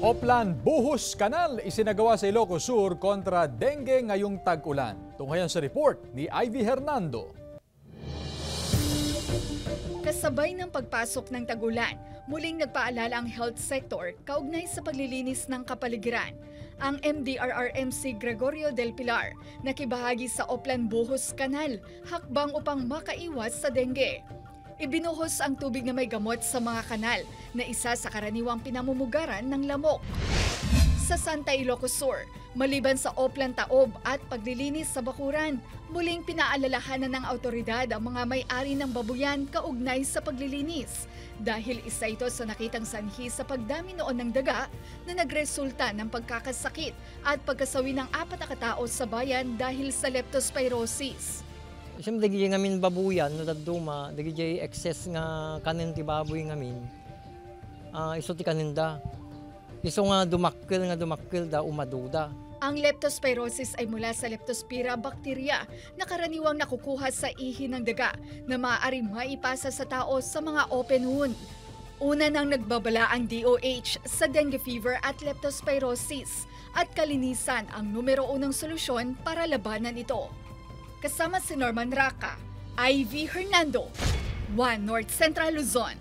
Oplan Buhos Kanal isinagawa sa Ilocos Sur kontra dengue ngayong tag-ulan. Tunghayan sa report ni Ivy Hernando. Kasabay ng pagpasok ng tag-ulan, muling nagpaalala ang health sector kaugnay sa paglilinis ng kapaligiran. Ang MDRRMC Gregorio del Pilar nakibahagi sa Oplan Buhos Kanal, hakbang upang makaiwas sa dengue. Ibinuhos ang tubig na may gamot sa mga kanal na isa sa karaniwang pinamumugaran ng lamok. Sa Santa Ilocos Sur, maliban sa Oplan Taob at paglilinis sa bakuran, muling pinaalalahanan ng autoridad ang mga may-ari ng babuyan kaugnay sa paglilinis dahil isa ito sa nakitang sanhi sa pagdami noon ng daga na nagresulta ng pagkakasakit at pagkasawi ng 4 na katao sa bayan dahil sa leptospirosis. Siyempre, dagi ngamin babuyan, no daduma, dagi excess nga kanin ti baboy ngamin. Iso ti kaninda. Iso nga dumakkel da umaduda. Ang leptospirosis ay mula sa Leptospira bacteria na karaniwang nakukuha sa ihi ng daga na maaaring maipasa sa tao sa mga open wound. Una nang nagbabala ang DOH sa dengue fever at leptospirosis at kalinisan ang numero 1 solusyon para labanan ito. Kasama si Norman Raca, Ivy Hernando, 1 North Central Luzon.